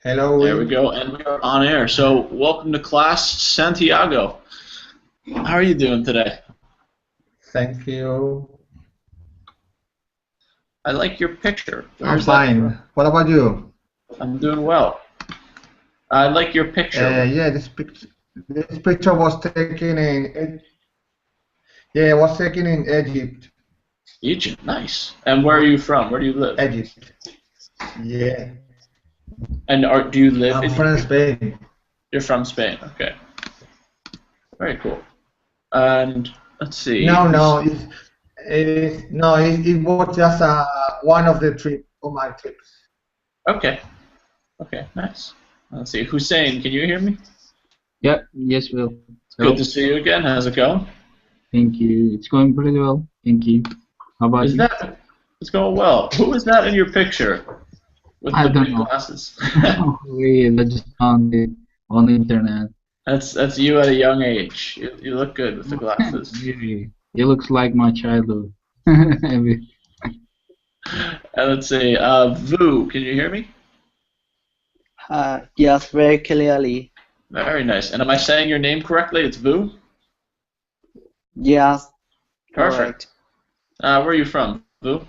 Hello, There we Will. go, and we are on air. So, welcome to class, Santiago. How are you doing today? Thank you. I like your picture. Where I'm is that from? fine. What about you? I'm doing well. I like your picture. Yeah, this picture was taken in yeah, it was taken in Egypt. Egypt, nice. And where are you from? Where do you live? Egypt. Yeah, And do you live I'm in from Egypt? Spain. You're from Spain. Okay, very cool. And let's see. No, no, it was just one of the trip of my trips. Okay, okay, nice. Let's see. Hussein, can you hear me? Yeah, yes, Will. It's good to Hello. see you again. How's it going? Thank you. It's going pretty well. Thank you. How about Is you? that? It's going well. Who is that in your picture with I the don't big know. glasses? Really, I just found it on the internet. That's you at a young age. You look good with the glasses. Really, it looks like my childhood. Maybe. And let's see. Vu, can you hear me? Yes, very clearly. Very nice. And am I saying your name correctly? It's Vu? Yes, Perfect. correct. Where are you from, Vu?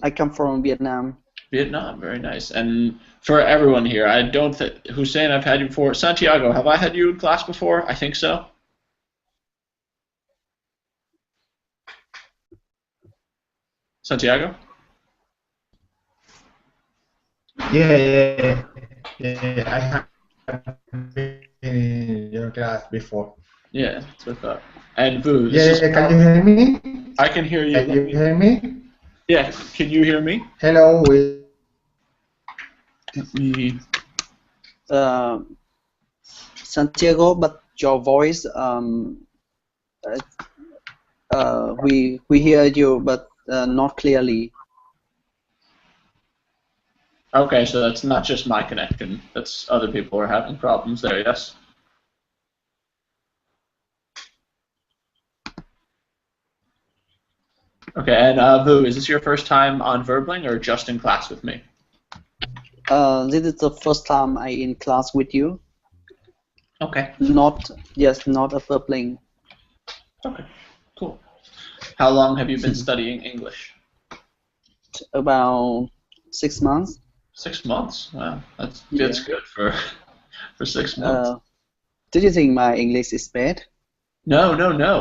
I come from Vietnam. Vietnam. Very nice. And for everyone here, I don't think Hussein, I've had you before. Santiago, have I had you in class before? I think so. Santiago? Yeah, I have been in your class before. Yeah, that's what I thought. And Vu, this is Yeah, can you hear me? I can hear you. Can you hear me? Yeah, can you hear me? Hello, Will. Let me. Uh, Santiago, but your voice, we hear you, but not clearly. Okay, so that's not just my connection. That's other people are having problems there, yes? Okay, and Vu, is this your first time on Verbling or just in class with me? This is the first time I in class with you. Okay. Not a public. Okay, cool. How long have you been studying English? About 6 months. 6 months? Wow, that's Yeah. good for 6 months. Do you think my English is bad? No.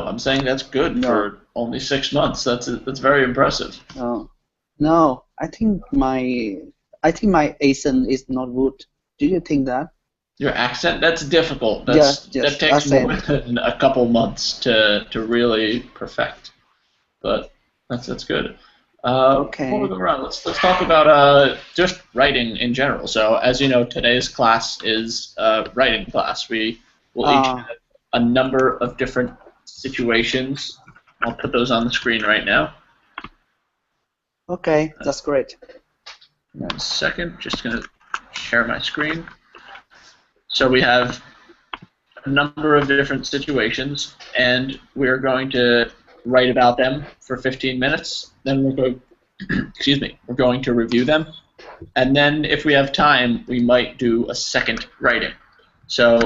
I'm saying that's good No. for only 6 months. That's very impressive. No, I think my accent is not good. Do you think that? Your accent, that's difficult. Yes, That takes accent. more than a couple months to really perfect. But that's good. Okay. Before we go around, let's talk about just writing in general. So as you know, today's class is writing class. We will each have a number of different situations. I'll put those on the screen right now. Okay, that's great. 1 second, just gonna share my screen. So we have a number of different situations, and we're going to write about them for 15 minutes. Then we're going, we're going to review them, and then if we have time, we might do a second writing. So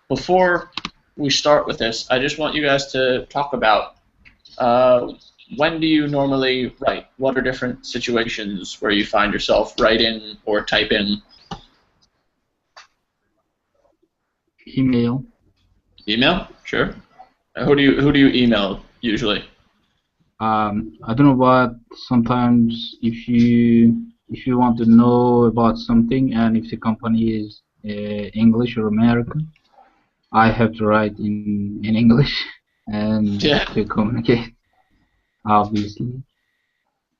before we start with this, I just want you guys to talk about when do you normally write? What are different situations where you find yourself writing or typing? Email. Email? Sure. Who do you email usually? I don't know, but sometimes if you want to know about something and if the company is English or American, I have to write in English and Yeah. to communicate, obviously.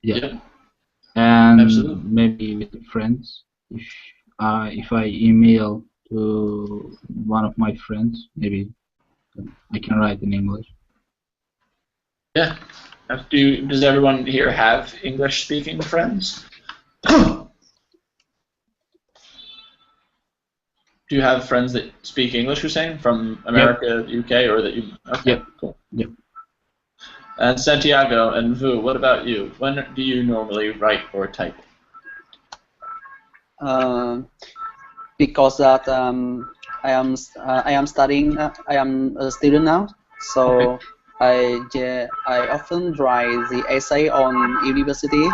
Yeah. Yep. And Absolutely. maybe with friends. If I email to one of my friends, maybe I can write in English. Yeah. Does everyone here have English-speaking friends? Do you have friends that speak English, Hussein, from America, UK, or that you? Okay, Yep. cool. Yep. And Santiago and Vu, what about you? When do you normally write or type? Because that I am studying. I am a student now, so I often write the essay on university.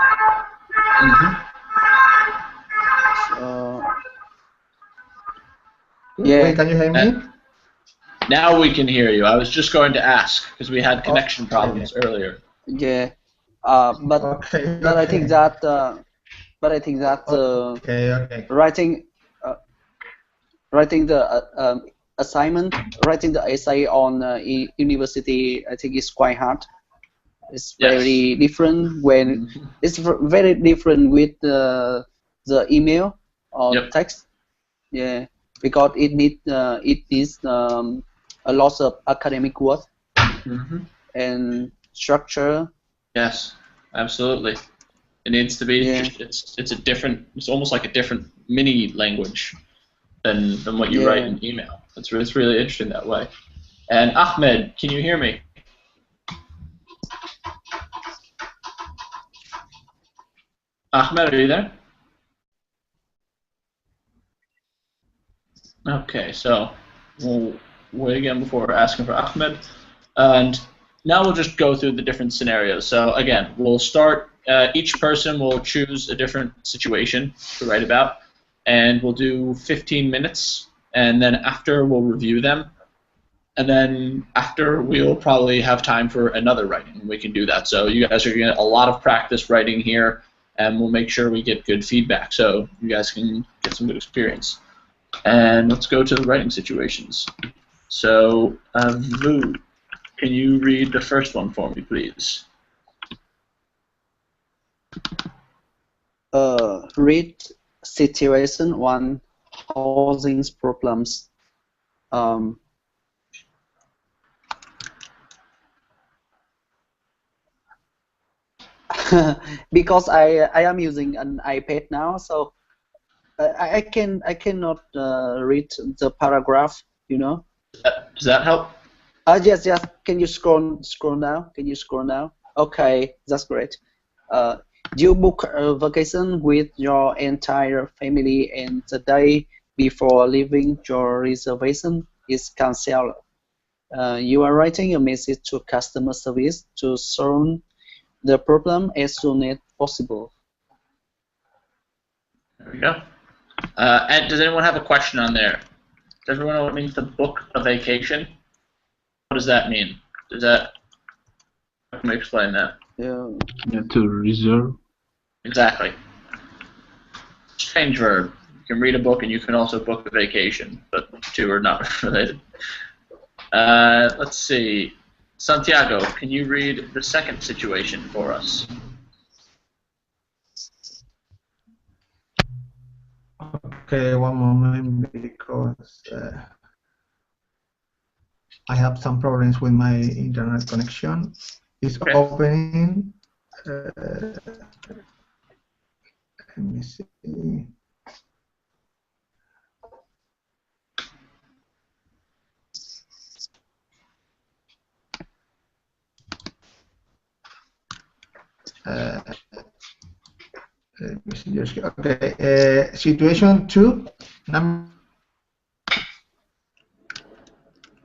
So yeah. Wait, can you hear me? Now we can hear you. I was just going to ask because we had connection problems earlier. Yeah, but I think that writing the assignment, writing the essay on university, I think is quite hard. It's very different when it's very different with the email or text. Yeah, because it needs a lot of academic work and structure. Yes, absolutely. It needs to be. It's almost like a different mini language than what you write in email. It's really interesting that way. And Ahmed, can you hear me? Ahmed, are you there? Okay, so we'll wait again before asking for Ahmed. And now we'll just go through the different scenarios. So again, we'll start, each person will choose a different situation to write about, and we'll do 15 minutes, and then after we'll review them, and then after we'll probably have time for another writing. We can do that. So you guys are going to get a lot of practice writing here, and we'll make sure we get good feedback so you guys can get some good experience. And let's go to the writing situations. So, Vu, can you read the first one for me, please? Read situation 1, housing problems. Because I am using an iPad now, so I cannot read the paragraph. You know. Does that help? Yes. Can you scroll now? Can you scroll now? Okay, that's great. You book a vacation with your entire family, and the day before leaving, your reservation is cancelled. You are writing a message to customer service to solve the problem as soon as possible. There we go. And does anyone have a question on there? Does everyone know what it means to book a vacation? What does that mean? Let me explain that. Yeah, to reserve. Exactly. Strange verb. You can read a book and you can also book a vacation, but the two are not related. Let's see. Santiago, can you read the second situation for us? Okay, one moment, because I have some problems with my internet connection. It's opening. Let me see. Okay. Situation 2.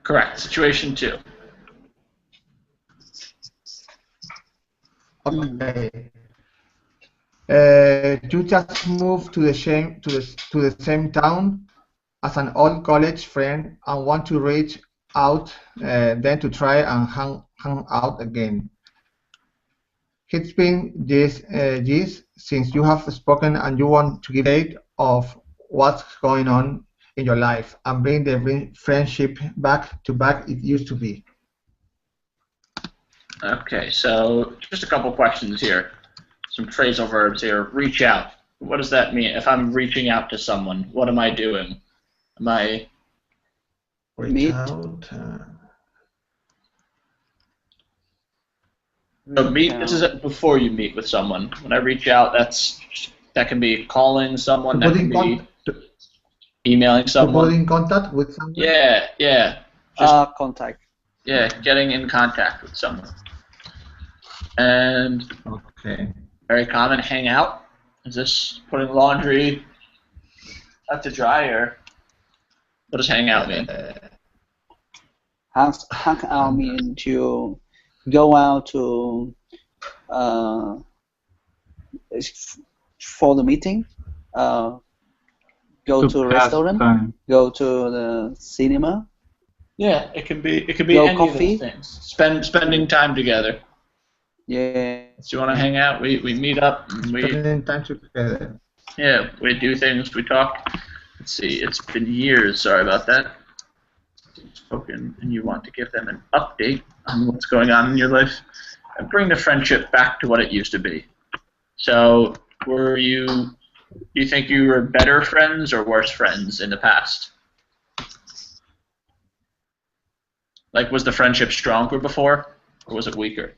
Correct. Situation 2. Okay. You just moved to the same town as an old college friend and want to reach out then to try and hang out again. It's been years since you have spoken, and you want to give an update of what's going on in your life and bring the friendship back to back it used to be. Okay, so just a couple questions here. Some phrasal verbs here. Reach out. What does that mean? If I'm reaching out to someone, what am I doing? Am I... Reach out. So meet. This is before you meet with someone. When I reach out, that can be calling someone. That can be emailing someone. To put in contact with someone. Yeah. Contact. Yeah, getting in contact with someone. And okay. Very common. Hang out. Is this putting laundry to dry, or what does hang out mean? Hang out means to go out to for the meeting, go to a restaurant, time. go to the cinema. Yeah, it can be Go any coffee. of those things. Spending time together. Yeah. Do you want to hang out? We meet up. And Spending time together. yeah, we do things. We talk. Let's see. It's been years. Sorry about that. Spoken, and you want to give them an update on what's going on in your life, and bring the friendship back to what it used to be. So, do you think you were better friends or worse friends in the past? Like, was the friendship stronger before, or was it weaker?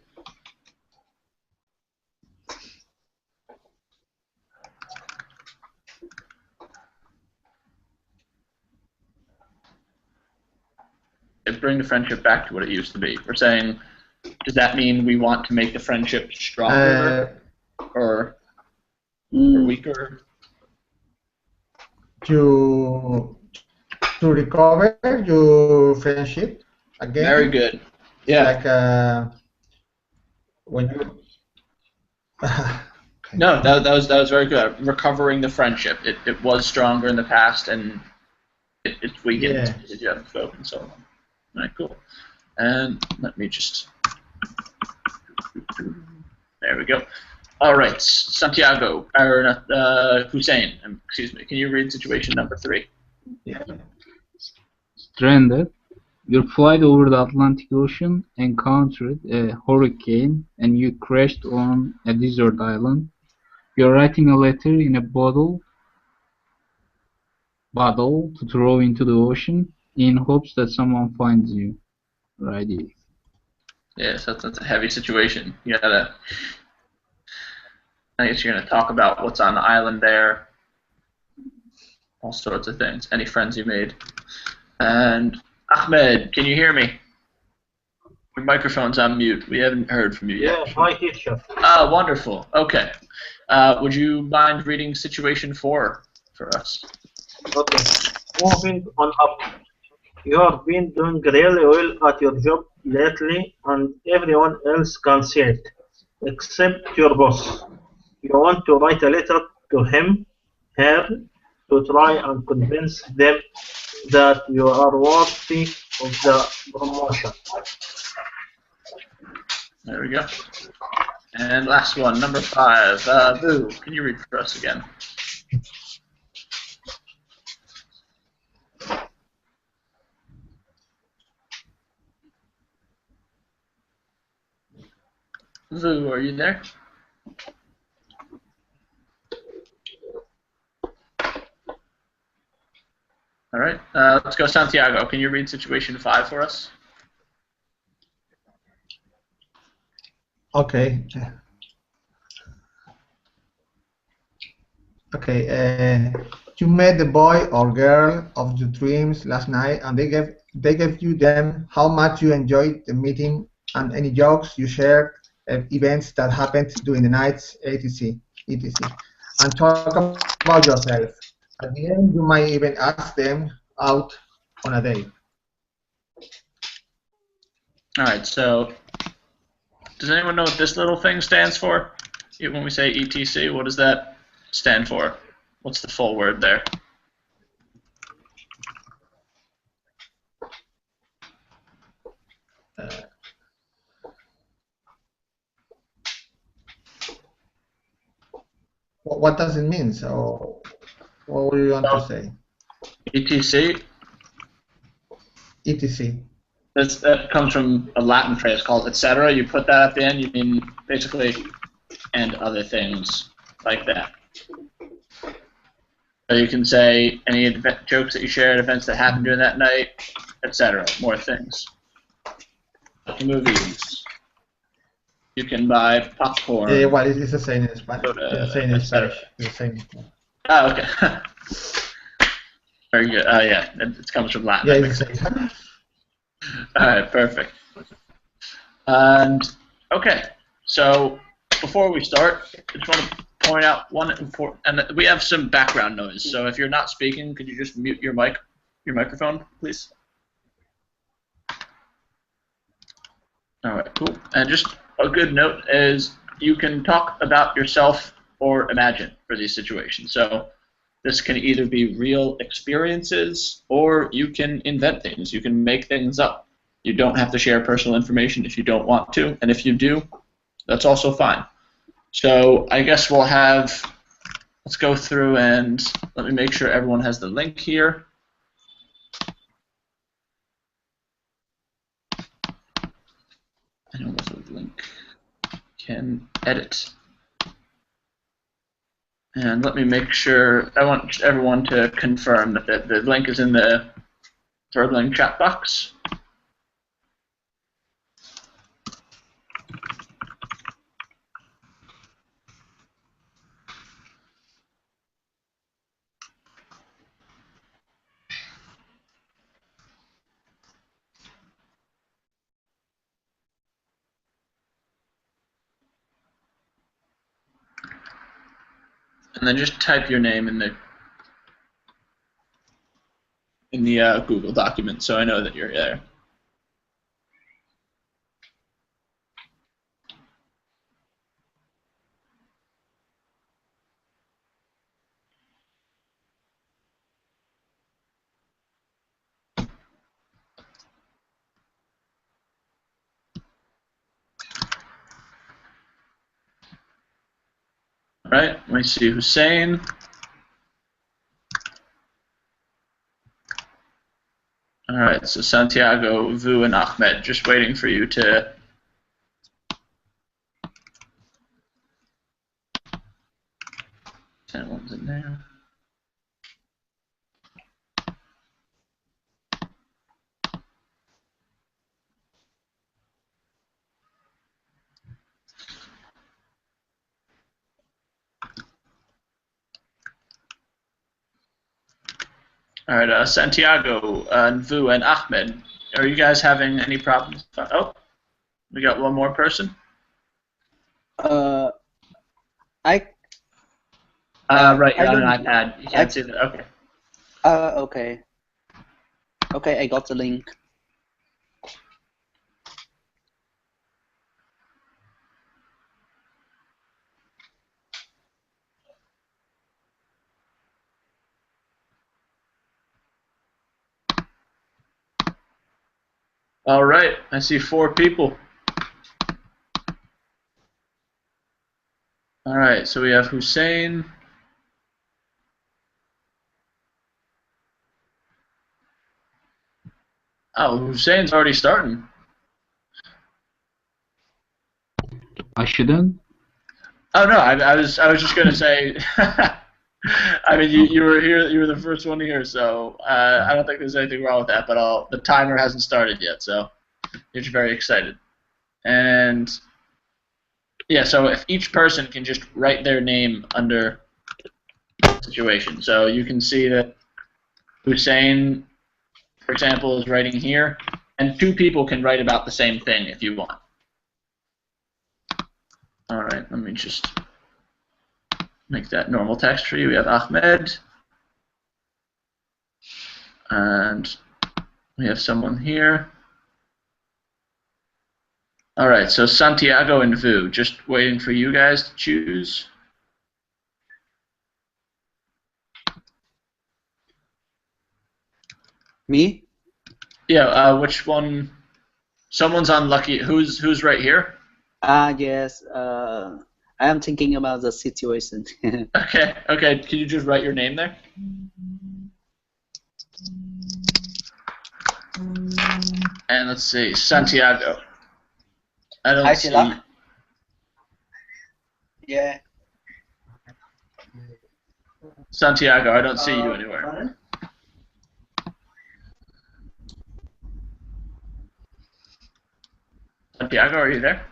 Bring the friendship back to what it used to be. We're saying, does that mean we want to make the friendship stronger or weaker? To recover your friendship again. Very good. Yeah. Like when you. Okay. No, that was very good. Recovering the friendship. It was stronger in the past, and it's weakened because you haven't spoken so long. All right, cool. And let me just. There we go. All right, Santiago, or Hussein, excuse me. Can you read situation number 3? Yeah. Stranded. Your flight over the Atlantic Ocean encountered a hurricane and you crashed on a desert island. You're writing a letter in a bottle to throw into the ocean in hopes that someone finds you. Righty. Yes, that's a heavy situation. I guess you're gonna talk about what's on the island there, all sorts of things. Any friends you made, and Ahmed, can you hear me? Your microphone's on mute. We haven't heard from you yet. Yeah, hi teacher. Ah, wonderful. Okay. Would you mind reading situation 4 for us? Okay. Moving on up. You have been doing really well at your job lately, and everyone else can see it, except your boss. You want to write a letter to him, her, to try and convince them that you are worthy of the promotion. There we go. And last one, number 5. Boo, can you read for us again? Vu, are you there? All right, let's go Santiago. Can you read situation 5 for us? Okay. Okay. You met the boy or girl of your dreams last night, and they gave you them how much you enjoyed the meeting and any jokes you shared, events that happened during the nights, etc. And talk about yourself. At the end, you might even ask them out on a date. All right, so does anyone know what this little thing stands for? When we say ETC, what does that stand for? What's the full word there? What does it mean? So, what do you want to say? ETC? ETC. That comes from a Latin phrase called etc. You put that at the end, you mean basically, and other things like that. So you can say any jokes that you shared, events that happened during that night, etc. More things. Movies. You can buy popcorn. Yeah, well, it's the same in Spanish. It's the same in Spanish. It's the same. Oh, okay. Very good. Yeah, it comes from Latin. Yeah, it's the same. All right, perfect. And okay, so before we start, I just want to point out one important, and we have some background noise. So if you're not speaking, could you just mute your microphone, please? All right, cool. And just a good note is you can talk about yourself or imagine for these situations. So this can either be real experiences or you can invent things. You can make things up. You don't have to share personal information if you don't want to, and if you do, that's also fine. So I guess we'll have, let's go through and let me make sure everyone has the link here. I don't know if the link can edit. And let me make sure, I want everyone to confirm that the link is in the Verbling chat box. And then just type your name in the Google document so I know that you're there. All right, let me see Hussein. All right, so Santiago, Vu, and Ahmed, just waiting for you to send ones in there. All right, Santiago, Vu, and Ahmed, are you guys having any problems? Oh, we got one more person. I Right, you're I on an don't- iPad. You can't see that. Okay. okay. Okay, I got the link. All right, I see 4 people. All right, so we have Hussein. Oh, Hussein's already starting. I shouldn't. Oh no, I was just gonna say. I mean, you were here. You were the first one here, so I don't think there's anything wrong with that. But the timer hasn't started yet, so you're just very excited. And yeah, so if each person can just write their name under the situation, so you can see that Hussein, for example, is writing here, and 2 people can write about the same thing if you want. All right, let me just make that normal text for you. We have Ahmed, and we have someone here. All right, so Santiago and Vu, just waiting for you guys to choose. Me? Yeah, which one? Someone's unlucky. Who's right here? Yes. I am thinking about the situation. Okay. Can you just write your name there? And let's see, Santiago. I don't see. Yeah. Santiago, I don't see you anywhere. Santiago, are you there?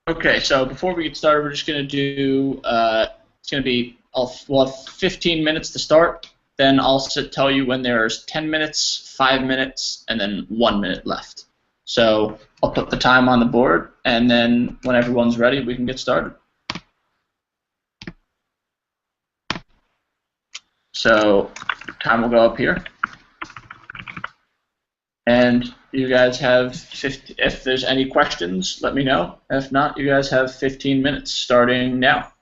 Okay, so before we get started, we're just going to do, it's going to be, we'll have 15 minutes to start, then I'll tell you when there's 10 minutes, 5 minutes, and then 1 minute left. So I'll put the time on the board, and then when everyone's ready, we can get started. So time will go up here. And you guys have 50, if there's any questions, let me know. If not, you guys have 15 minutes starting now.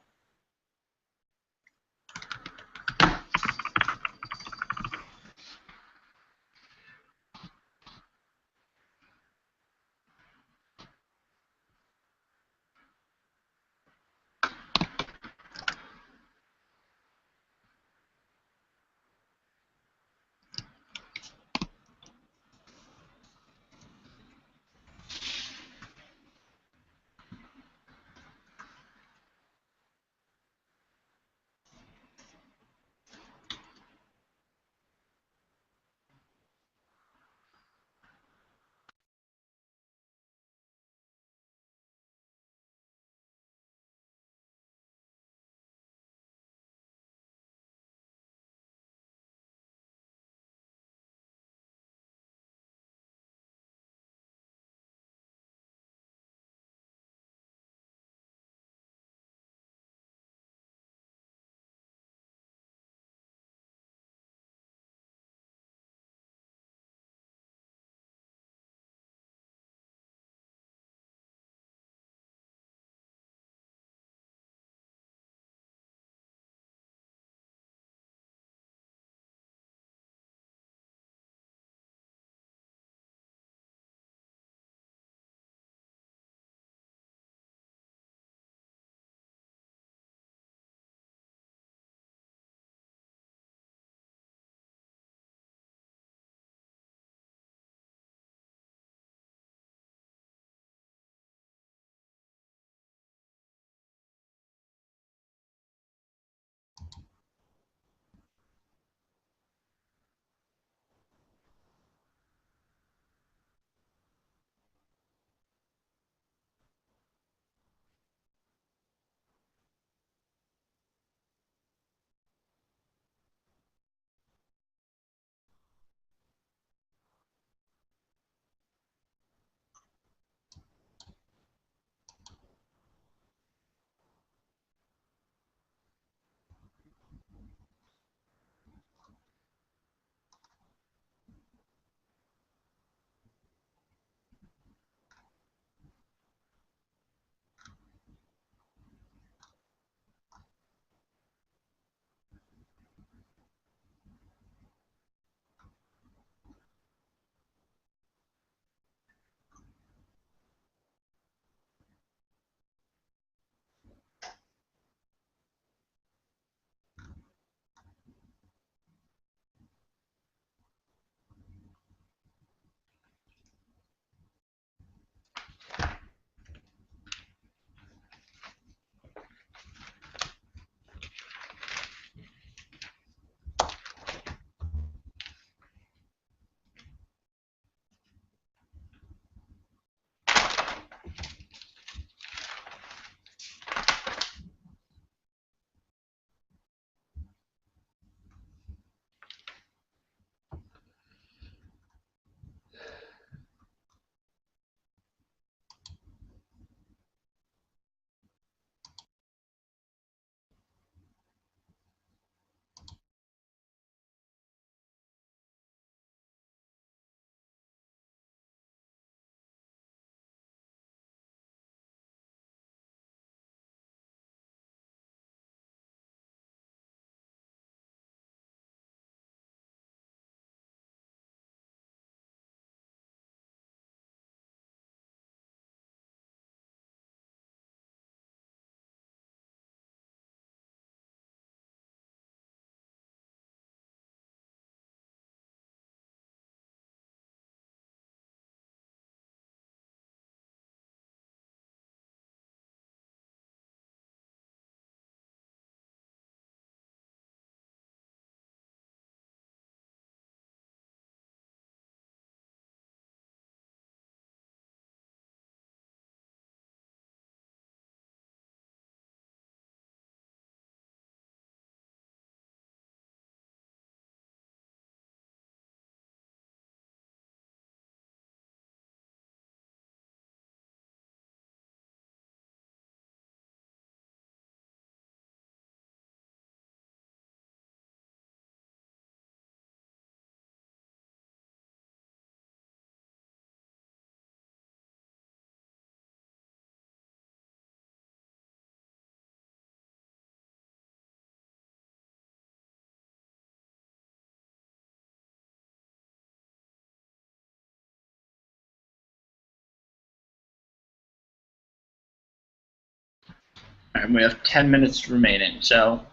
And we have 10 minutes remaining, so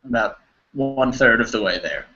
about 1/3 of the way there.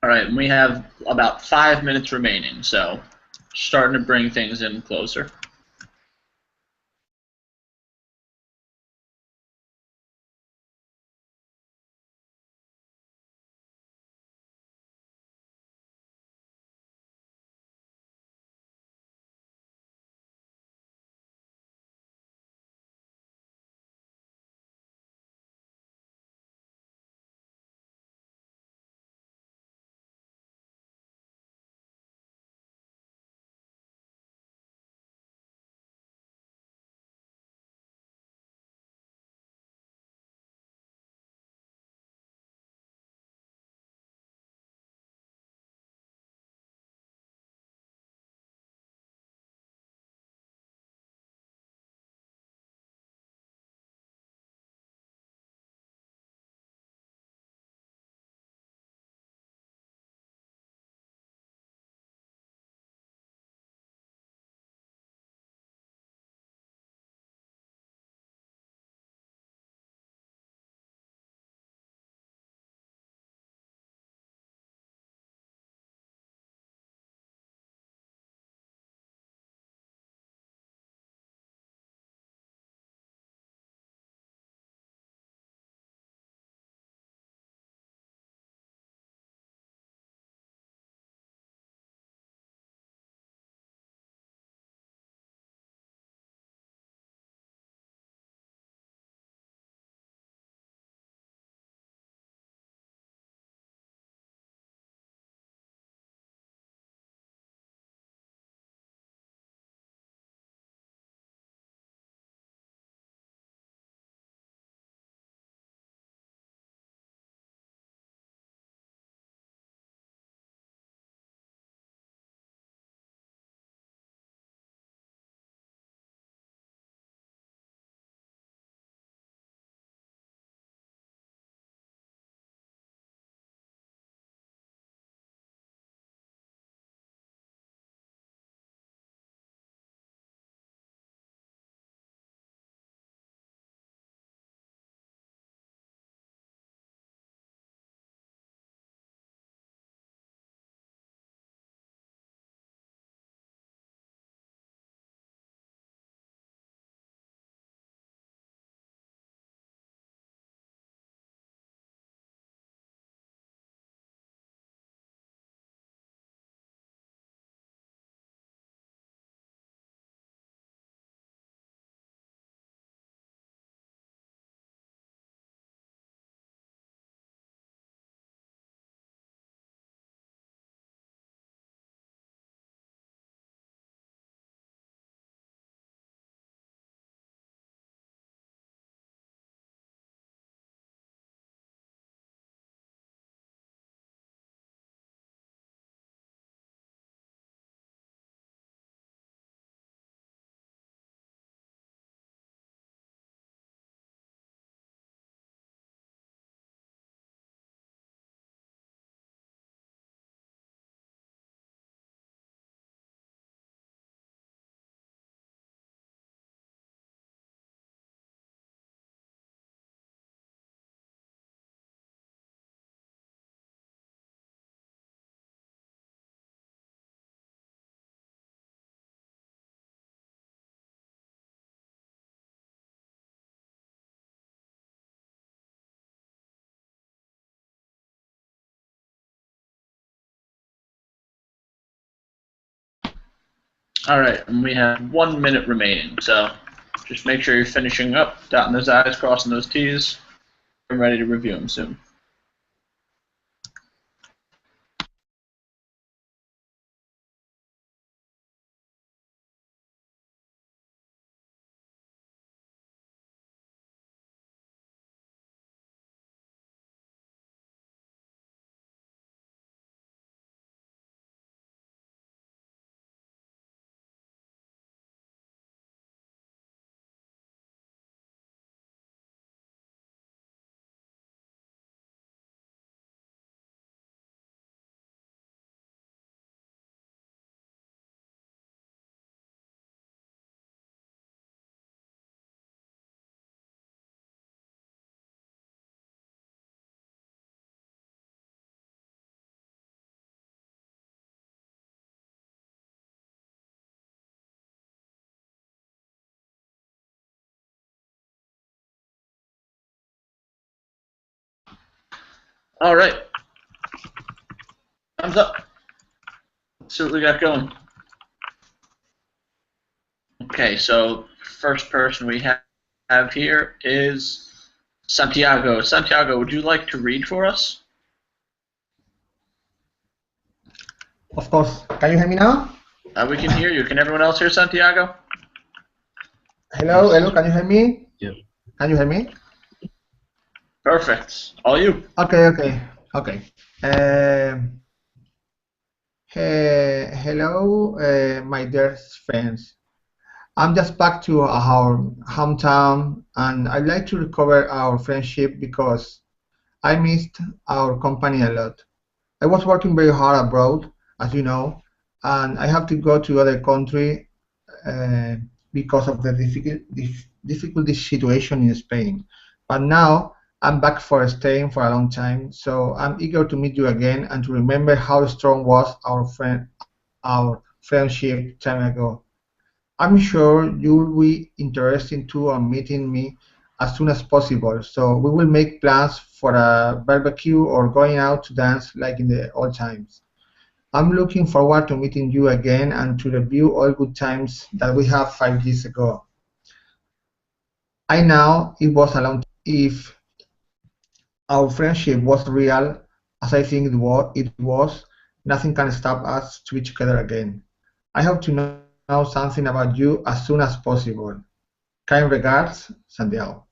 All right, and we have about 5 minutes remaining, so starting to bring things in closer. All right, and we have 1 minute remaining, so just make sure you're finishing up, dotting those I's, crossing those T's. I'm ready to review them soon. All right. Thumbs up. Let's see what we got going. Okay, so first person we have here is Santiago. Santiago, would you like to read for us? Of course. Can you hear me now? We can hear you. Can everyone else hear Santiago? Hello, hello. Can you hear me? Yeah. Can you hear me? Perfect. All you. Okay, okay, okay. Hello, my dear friends. I'm just back to our hometown, and I'd like to recover our friendship because I missed our company a lot. I was working very hard abroad, as you know, and I have to go to other country because of the difficult situation in Spain. But now I'm back for staying for a long time, so I'm eager to meet you again and to remember how strong was our friendship time ago. I'm sure you will be interested too on meeting me as soon as possible, so we will make plans for a barbecue or going out to dance like in the old times. I'm looking forward to meeting you again and to review all good times that we had 5 years ago. I know it was a long time. If our friendship was real, as I think it was, nothing can stop us to be together again. I hope to know something about you as soon as possible. Kind regards, Santiago.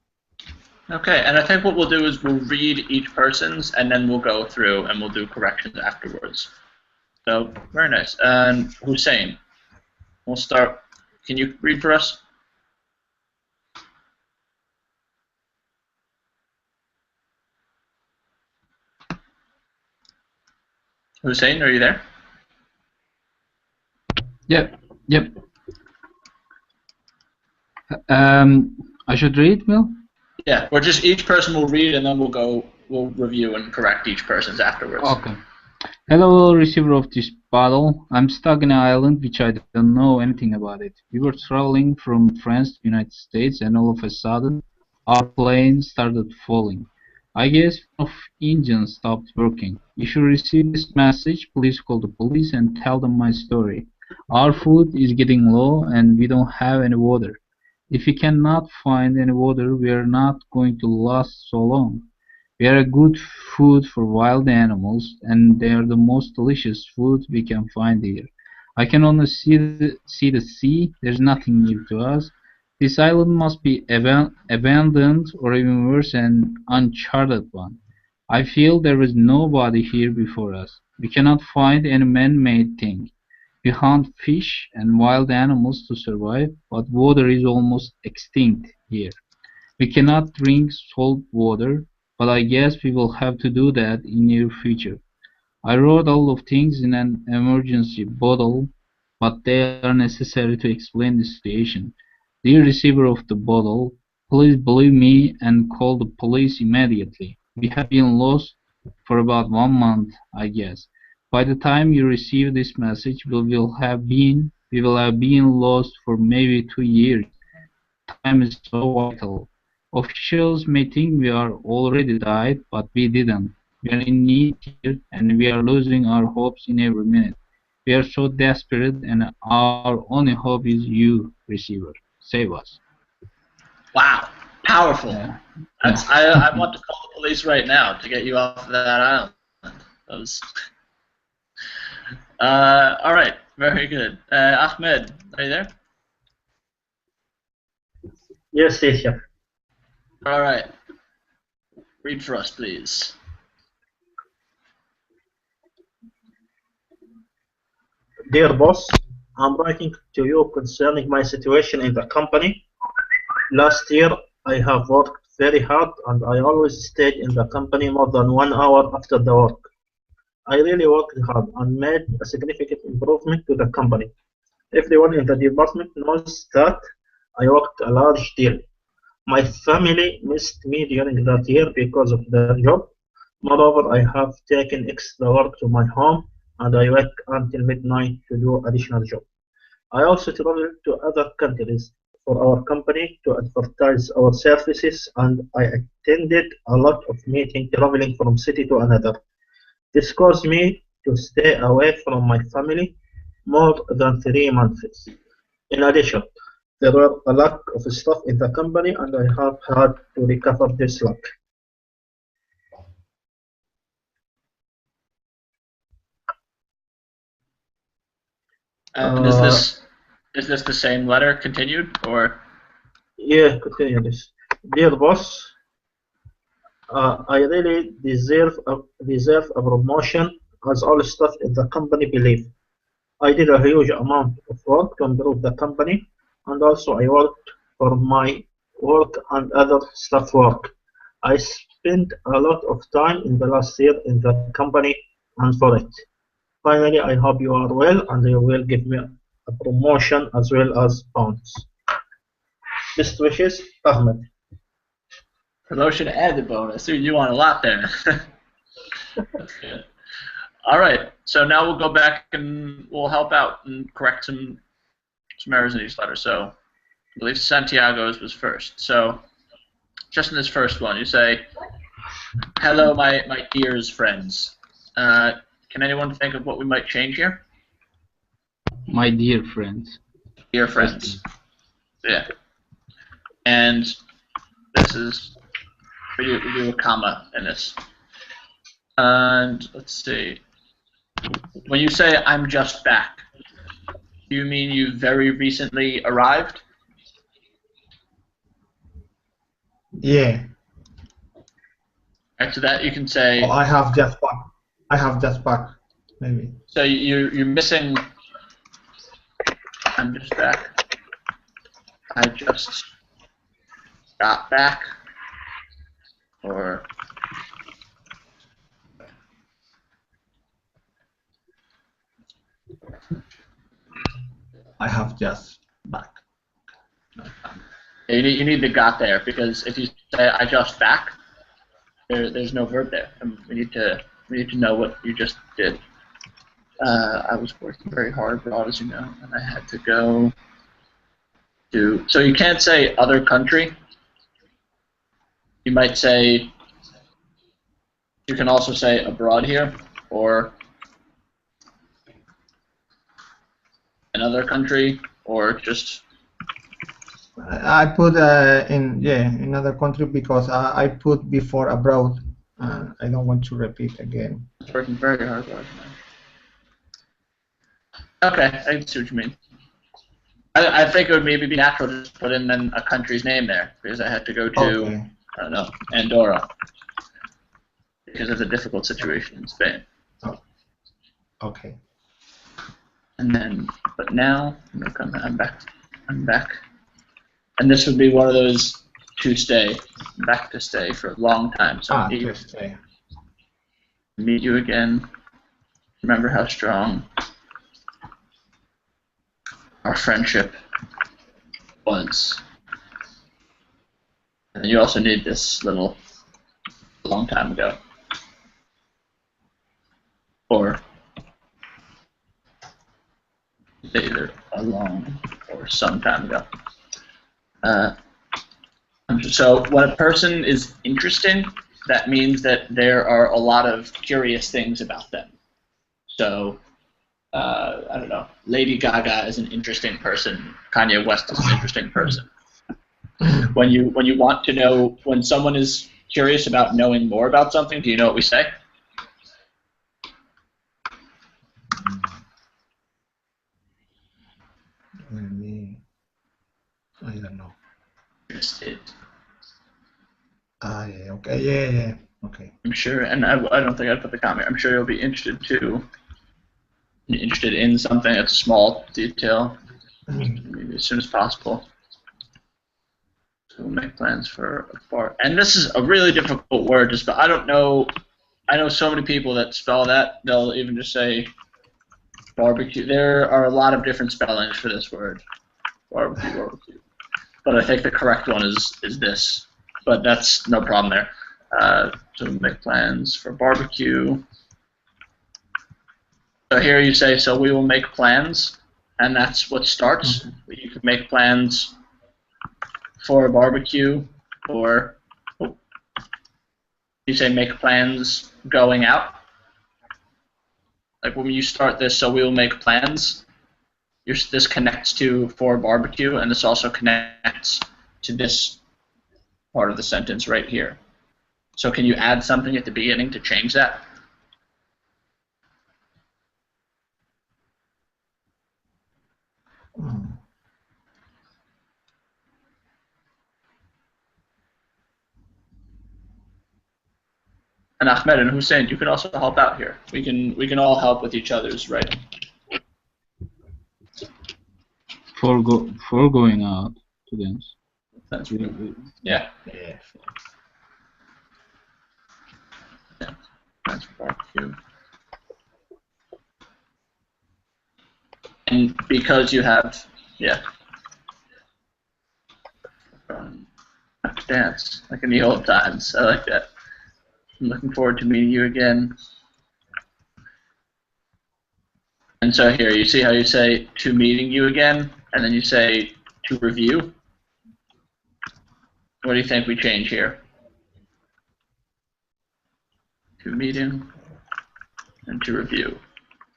Okay, and I think what we'll do is we'll read each person's, and then we'll go through and we'll do corrections afterwards. So, very nice. And Hussein, we'll start. Can you read for us? Hussein, are you there? Yep. Yep. I should read, Will? Yeah, or just each person will read, and then we'll review and correct each person's afterwards. Okay. Hello, receiver of this bottle. I'm stuck in an island which I don't know anything about it. We were traveling from France to the United States, and all of a sudden, our plane started falling. I guess one of engines stopped working. If you receive this message, please call the police and tell them my story. Our food is getting low, and we don't have any water. If we cannot find any water, we are not going to last so long. We are a good food for wild animals, and they are the most delicious food we can find here. I can only see the sea. There's nothing near to us. This island must be abandoned, or even worse, an uncharted one. I feel there is nobody here before us. We cannot find any man-made thing. We hunt fish and wild animals to survive, but water is almost extinct here. We cannot drink salt water, but I guess we will have to do that in near future. I wrote all of things in an emergency bottle, but they are necessary to explain the situation. Dear receiver of the bottle, please believe me and call the police immediately. We have been lost for about 1 month, I guess. By the time you receive this message, we will have been lost for maybe 2 years. Time is so vital. Officials may think we are already died, but we didn't. We are in need here, and we are losing our hopes in every minute. We are so desperate, and our only hope is you, receiver. Save us. Wow, powerful. Yeah. I want to call the police right now to get you off of that island. That was... all right, very good. Ahmed, are you there? Yes, yes, chef. All right. Read for us, please. Dear boss, I'm writing to you concerning my situation in the company. Last year, I have worked very hard and I always stayed in the company more than 1 hour after the work. I really worked hard and made a significant improvement to the company. Everyone in the department knows that I worked a large deal. My family missed me during that year because of the job. Moreover, I have taken extra work to my home and I work until midnight to do additional job. I also travel to other countries for our company to advertise our services, and I attended a lot of meetings traveling from city to another. This caused me to stay away from my family more than 3 months. In addition, there were a lack of staff in the company, and I have had to recover this lack. And is this the same letter continued, or? Yeah, continue this. Dear boss, I really deserve a promotion, as all staff in the company believe. I did a huge amount of work to improve the company, and also I worked for my work and other staff work. I spent a lot of time in the last year in the company and for it. Finally, I hope you are well and you will give me a promotion as well as bonus. Best wishes, Ahmed. Promotion and the bonus. Dude, you want a lot there. That's good. All right. So now we'll go back and we'll help out and correct some errors in each letter. So I believe Santiago's was first. So just in this first one, you say, "Hello, my dears friends." Can anyone think of what we might change here? My dear friends. Dear friends. Yeah. And this is, we do a comma in this. And let's see. When you say "I'm just back," do you mean you very recently arrived? Yeah. After that, you can say. Oh, I have just back. I have just back. Maybe. So you're missing. I'm just back. I just got back. Or. I have just back. You need the "got" there, because if you say "I just back," there's no verb there. And we need to know what you just did. I was working very hard abroad, as you know, and I had to go to. So you can't say "other country." You might say. You can also say "abroad" here, or another country, or just. I put in another country because I put before abroad. I don't want to repeat again. Working very hard. Okay, I can see what you mean. I think it would maybe be natural to just put in then a country's name there, because I had to go to, Okay. I don't know, Andorra, because of the difficult situation in Spain. Okay. And then, but now, I'm back. And this would be one of those to stay, back to stay for a long time. So To stay. meet you again. Remember how strong our friendship was. And you also need this little long time ago. Or either a long or some time ago. So when a person is interesting, that means that there are a lot of curious things about them. So, I don't know, Lady Gaga is an interesting person. Kanye West is an interesting person. When you want to know, when someone is curious about knowing more about something, do you know what we say? I don't know. Interested. Yeah, okay, yeah, okay. I'm sure, and I don't think I'd put the comment. I'm sure you'll be interested too. Interested in something that's a small detail, maybe as soon as possible. So we'll make plans for a bar. And this is a really difficult word to spell. I don't know. I know so many people that spell that. They'll even just say barbecue. There are a lot of different spellings for this word. Barbecue. But I think the correct one is this. But that's no problem there. So make plans for barbecue. So here you say, so we will make plans, and that's what starts. You can make plans for a barbecue, or you say make plans going out. Like when you start this, so we will make plans. This connects to for a barbecue, and this also connects to this part of the sentence right here. So can you add something at the beginning to change that? And Ahmed and Hussein, you can also help out here. We can all help with each other's writing. For going out to dance. That's yeah. Yeah. That's barbecue. And because you have dance like in the old times. I like that. I'm looking forward to meeting you again. And so here, you see how you say to meeting you again, and then you say to review? What do you think we change here? To meeting and to review.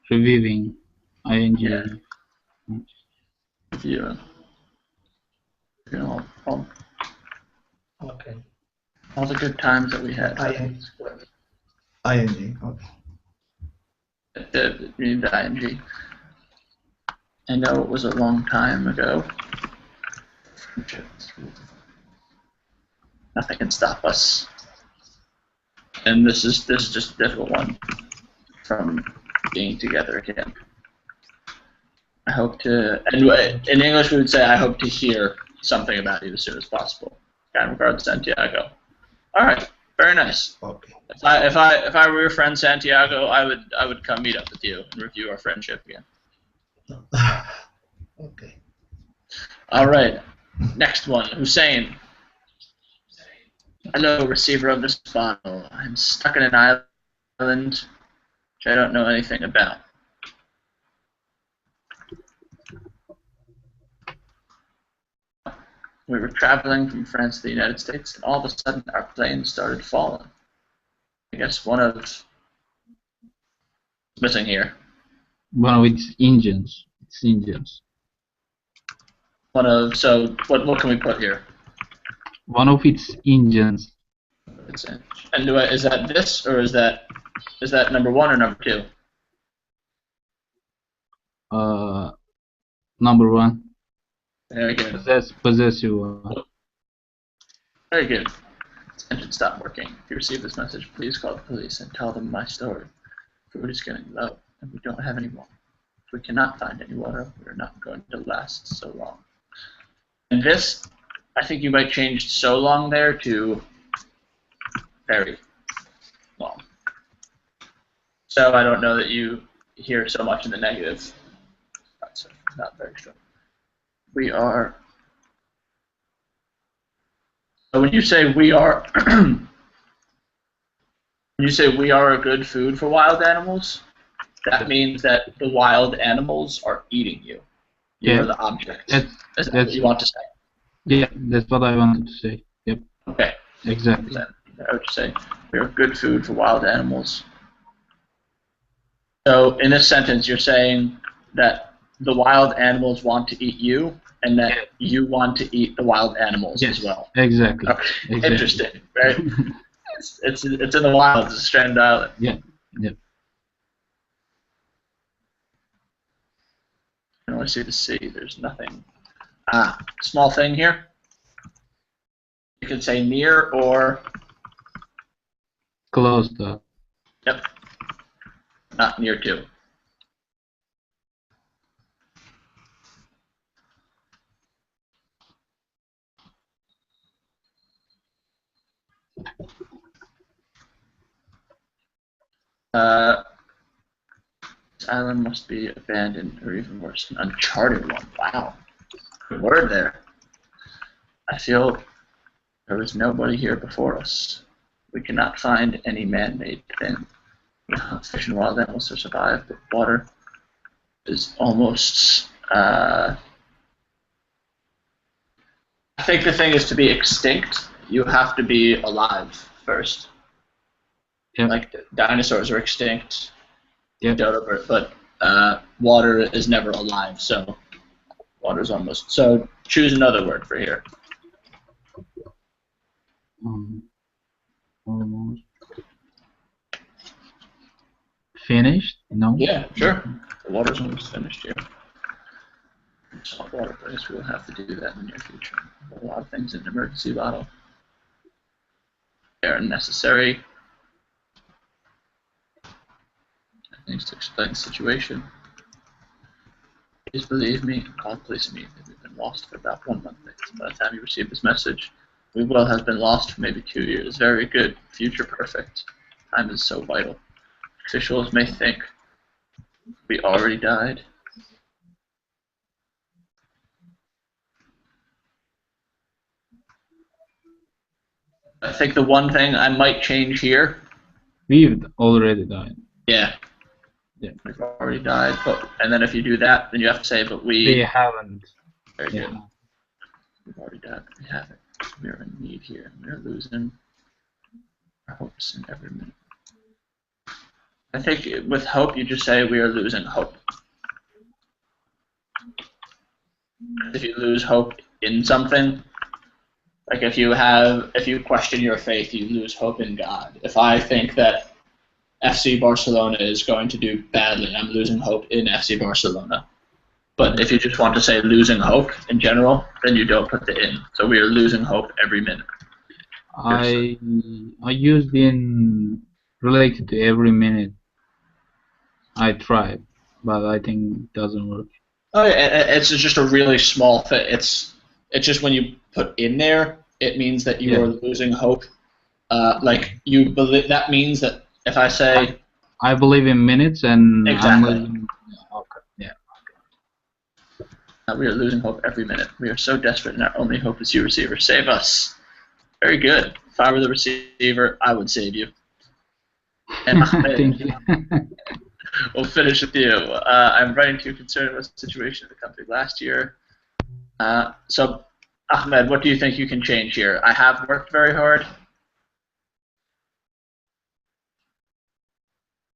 Reviewing. ING. Yeah. Review. You know, Okay. all the good times that we had. ING. Okay. You need the ING. I know it was a long time ago. Nothing can stop us. And this is just a difficult one from being together again. I hope to, and in English we would say, I hope to hear something about you as soon as possible. Kind regards, Santiago. All right, very nice. Okay. If I were your friend Santiago, I would come meet up with you and review our friendship again. Okay. All right, next one, Hussein. Hello, receiver of this bottle. I'm stuck in an island which I don't know anything about. We were traveling from France to the United States, and all of a sudden our plane started falling. I guess one of missing here. One of its engines. Its engines. One of so what can we put here? One of its engines. It's in. And is that this or is that number one or number two? Number one. Very good. Possessive one. Very good. This engine stopped working. If you receive this message, please call the police and tell them my story. Food is getting low, and we don't have any more. If we cannot find any water, we are not going to last so long. And this, I think you might change so long there to very long. So I don't know that you hear so much in the negative. That's not very strong. We are. So when you say we are, when you say we are a good food for wild animals, that means that the wild animals are eating you. You are the object. Is that what you want to say? Yeah, that's what I wanted to say. Yep. Okay. Exactly. I would say we are good food for wild animals. So in this sentence, you're saying that the wild animals want to eat you, and that you want to eat the wild animals as well. Exactly. Okay. Exactly. Interesting, right? it's in the wild. It's a stranded island. Yeah. Yep. I can only see the sea. There's nothing. Small thing here. You can say near or. Close to. Yep. Not near to. This island must be abandoned, or even worse, an uncharted one. Wow. Good word there. I feel there was nobody here before us. We cannot find any man-made thing. Fish and wild animals to survive, but water is almost I think the thing is, to be extinct, you have to be alive first. Yep. Like dinosaurs are extinct, Yep. but water is never alive, so water's almost. So choose another word for here. Almost finished? No. Yeah, sure. The water's almost finished here. Salt water place, we'll have to do that in the near future. A lot of things in an emergency bottle. They are necessary. Things to explain the situation. Please believe me, call police immediately. We've been lost for about 1 month. By the time you receive this message, we will have been lost for maybe 2 years. Very good. Future perfect. Time is so vital. Officials may think we already died. I think the one thing I might change here. We've already died. Yeah. Yeah. We've already died, but and then if you do that, then you have to say, but we. They haven't. Very Yeah. good. We've already died, but we haven't. We're in need here. We're losing our hopes in every minute. I think with hope, you just say we are losing hope. If you lose hope in something, like if you question your faith, you lose hope in God. If I think that FC Barcelona is going to do badly, I'm losing hope in FC Barcelona. But if you just want to say losing hope in general, then you don't put the in. So we are losing hope every minute. I used in related to every minute. I tried, but I think it doesn't work. Oh, it's just a really small thing. It's just when you put in there, it means that you are losing hope. Like you believe, that means that if I say I believe in minutes and exactly. I'm losing. Okay. Yeah. We are losing hope every minute. We are so desperate, and our only hope is you, receiver. Save us. Very good. If I were the receiver, I would save you. And Thank you. We'll finish with you. I'm writing to you concerning the situation of the company last year. So, Ahmed, what do you think you can change here? I have worked very hard.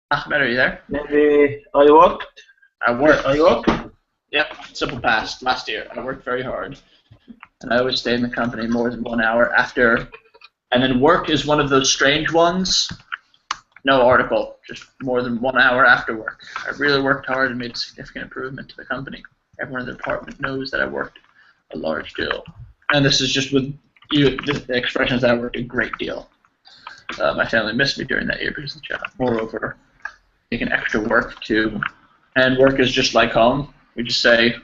Ahmed, are you there? Maybe I worked. I worked. I worked. Yep, simple past. Last year, I worked very hard. And I always stay in the company more than 1 hour after. And then work is one of those strange ones. No article, just more than 1 hour after work. I really worked hard and made a significant improvement to the company. Everyone in the department knows that I worked a large deal. And this is just with you. The expression is that I worked a great deal. My family missed me during that year because of the job. Moreover, taking extra work too. And work is just like home. We just say,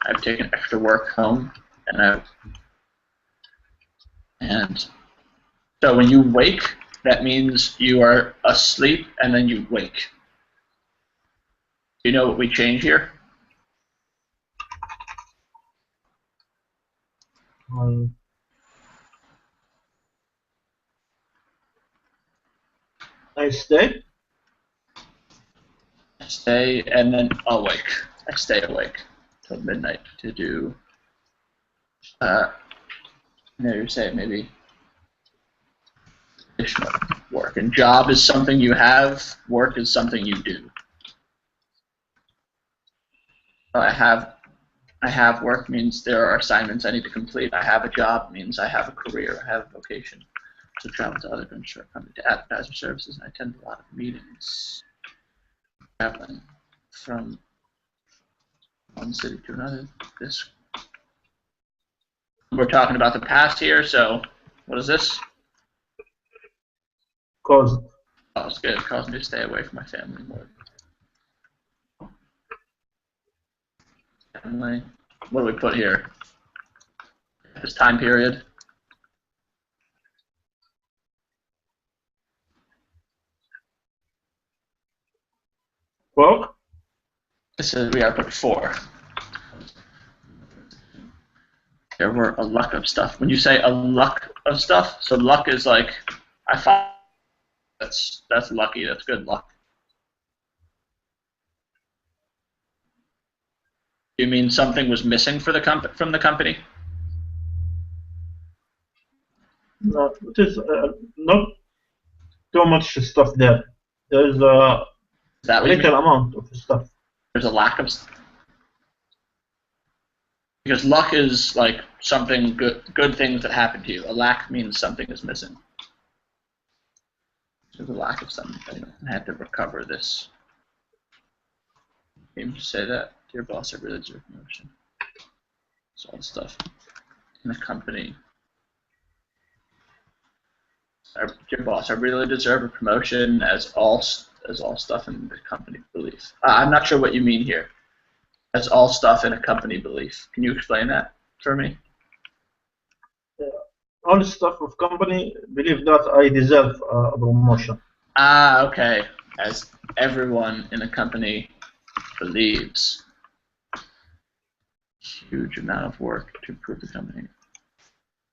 I've taken extra work home, and so when you wake, that means you are asleep, and then you wake. Do you know what we change here? I stay. I stay, and then awake. I stay awake till midnight to do. You say maybe additional work. And job is something you have. Work is something you do. I have work means there are assignments I need to complete. I have a job means I have a career. I have a vocation. So travel to other insurance company to advertise our services, and I attend a lot of meetings. Traveling from one city to another. We're talking about the past here, so what is this? Cause. Oh, it's good. It caused me to stay away from my family more. Family. What do we put here? This time period. Work. This is we are put 4. There were a luck of stuff. When you say a luck of stuff, so luck is like I thought that's lucky. That's good luck. You mean something was missing for the from the company? No, it is not too much stuff there. There is a Is that what you little mean? amount of stuff. There's a lack of. Because luck is like something good things that happen to you. A lack means something is missing. There's a lack of something. I had to recover this. Can you say that? Dear boss, I really deserve promotion. It's all stuff in a company. Dear boss, I really deserve a promotion as all stuff in the company belief. I'm not sure what you mean here. As all stuff in a company belief. Can you explain that for me? All stuff of company believe that I deserve a promotion. Ah, okay. As everyone in the company believes. Huge amount of work to improve the company.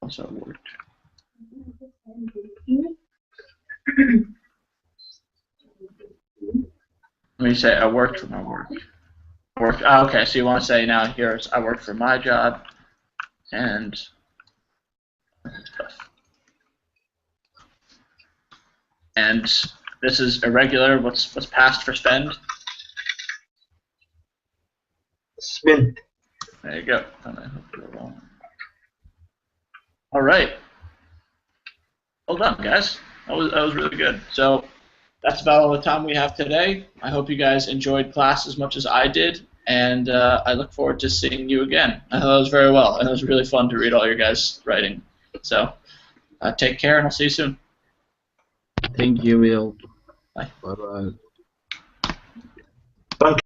Also worked. Let me say I worked for my work. Worked. Oh, okay, so you want to say now here's I worked for my job and stuff. And this is irregular. What's past for spend? Spent. There you go. All right. Well done, guys. That was really good. So that's about all the time we have today. I hope you guys enjoyed class as much as I did, and I look forward to seeing you again. I thought it was very well, and it was really fun to read all your guys' writing. So take care, and I'll see you soon. Thank you, Will. Bye. Bye-bye. Thank